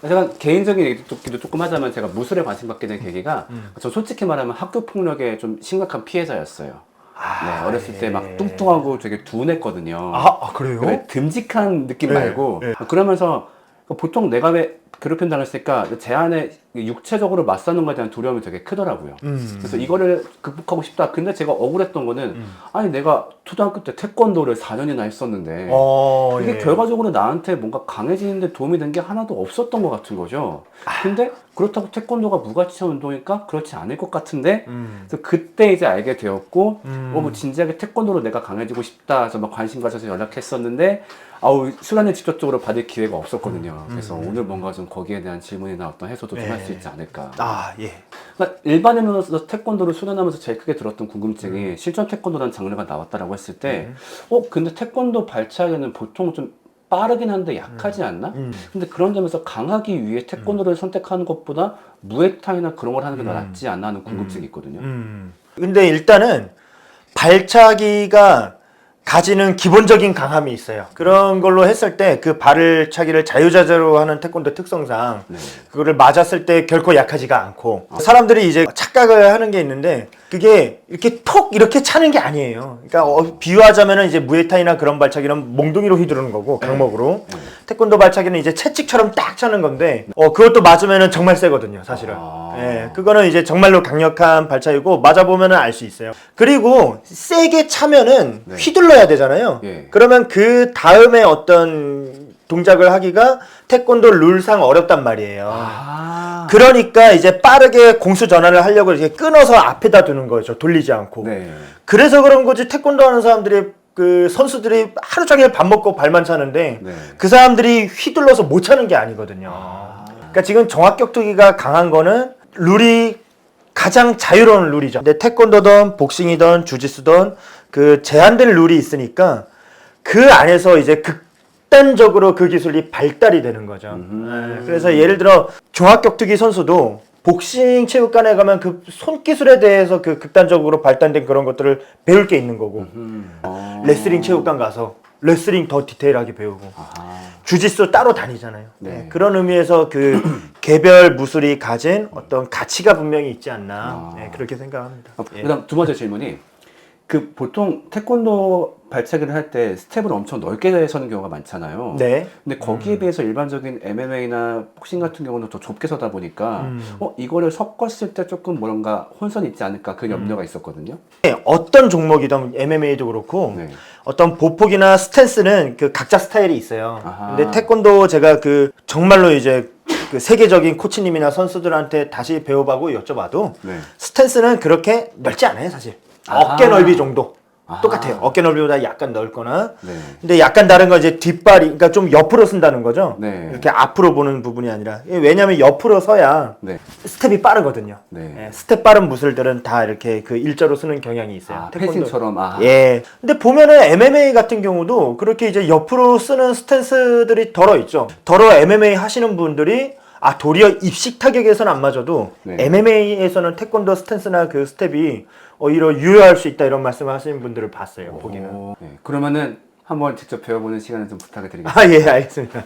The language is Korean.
제가 개인적인 얘기도 조금 하자면 제가 무술에 관심 갖게 된 계기가 저 솔직히 말하면 학교 폭력의 좀 심각한 피해자였어요. 네, 어렸을 때 막 뚱뚱하고 되게 둔했거든요. 그래요? 듬직한 느낌 네, 말고 네. 그러면서 보통 내가 왜 괴롭힘 당했을까 제 안에 육체적으로 맞서는 것에 대한 두려움이 되게 크더라고요. 그래서 이거를 극복하고 싶다. 근데 제가 억울했던 거는 아니 내가 초등학교 때 태권도를 4년이나 했었는데 이게 예. 결과적으로 나한테 뭔가 강해지는데 도움이 된 게 하나도 없었던 것 같은 거죠. 근데 그렇다고 태권도가 무가치한 운동일까? 그렇지 않을 것 같은데 그래서 그때 이제 알게 되었고 뭐 진지하게 태권도로 내가 강해지고 싶다 해서 막 관심 가져서 연락했었는데 수련을 직접적으로 받을 기회가 없었거든요. 그래서 오늘 뭔가 좀 거기에 대한 질문이나 어떤 해소도 좀 할 수 있지 않을까. 예. 그러니까 일반인으로서 태권도를 수련하면서 제일 크게 들었던 궁금증이 실전 태권도라는 장르가 나왔다라고 했을 때 근데 태권도 발차기는 보통 좀 빠르긴 한데 약하지 않나? 근데 그런 점에서 강하기 위해 태권도를 선택하는 것보다 무에타이나 그런 걸 하는 게 더 낫지 않나 하는 궁금증이 있거든요. 근데 일단은 발차기가 가지는 기본적인 강함이 있어요. 그런 걸로 했을 때 그 발차기를 자유자재로 하는 태권도 특성상 그거를 맞았을 때 결코 약하지가 않고 사람들이 이제 착각을 하는 게 있는데 그게 이렇게 톡 이렇게 차는 게 아니에요. 그러니까 비유하자면은 이제 무에타이나 그런 발차기는 몽둥이로 휘두르는 거고 강목으로 태권도 발차기는 이제 채찍처럼 딱 차는 건데 그것도 맞으면은 정말 세거든요, 사실은. 예, 그거는 이제 정말로 강력한 발차기고 맞아보면은 알 수 있어요. 그리고 세게 차면은 휘둘러야 되잖아요. 그러면 그 다음에 어떤 동작을 하기가 태권도 룰상 어렵단 말이에요. 그러니까 이제 빠르게 공수 전환을 하려고 이렇게 끊어서 앞에다 두는 거죠. 돌리지 않고. 그래서 그런 거지 태권도 하는 사람들이 그 선수들이 하루 종일 밥 먹고 발만 차는데 그 사람들이 휘둘러서 못 차는 게 아니거든요. 그러니까 지금 정확격투기가 강한 거는 룰이 가장 자유로운 룰이죠. 근데 태권도든 복싱이든 주짓수든 그 제한된 룰이 있으니까 그 안에서 이제 극단적으로 그 기술이 발달이 되는 거죠. 그래서 예를 들어 종합격투기 선수도 복싱 체육관에 가면 그 손기술에 대해서 그 극단적으로 발달된 그런 것들을 배울 게 있는 거고 레슬링 체육관 가서 레슬링 더 디테일하게 배우고 주짓수 따로 다니잖아요. 그런 의미에서 그 개별 무술이 가진 어떤 가치가 분명히 있지 않나 그렇게 생각합니다. 그다음 두 번째 질문이 그 보통 태권도 발차기를 할 때 스텝을 엄청 넓게 서는 경우가 많잖아요. 근데 거기에 비해서 일반적인 MMA나 복싱 같은 경우는 더 좁게 서다 보니까 이거를 섞었을 때 조금 뭔가 혼선이 있지 않을까 그 염려가 있었거든요. 어떤 종목이든 MMA도 그렇고 어떤 보폭이나 스탠스는 그 각자 스타일이 있어요. 근데 태권도 제가 그 정말로 이제 그 세계적인 코치님이나 선수들한테 다시 배워보고 여쭤봐도 스탠스는 그렇게 넓지 않아요, 사실. 어깨 넓이 정도. 똑같아요. 어깨 넓이보다 약간 넓거나. 근데 약간 다른 건 이제 뒷발이, 그러니까 좀 옆으로 쓴다는 거죠. 이렇게 앞으로 보는 부분이 아니라. 왜냐면 옆으로 서야 스텝이 빠르거든요. 스텝 빠른 무술들은 다 이렇게 그 일자로 쓰는 경향이 있어요. 패싱처럼. 예. 근데 보면은 MMA 같은 경우도 그렇게 이제 옆으로 쓰는 스탠스들이 덜어 있죠. 덜어 MMA 하시는 분들이 도리어 입식 타격에서는 안 맞아도 MMA에서는 태권도 스탠스나 그 스텝이 오히려 유효할 수 있다 이런 말씀을 하시는 분들을 봤어요. 보기는. 그러면은 한번 직접 배워보는 시간을 좀 부탁을 드리겠습니다. 예, 알겠습니다.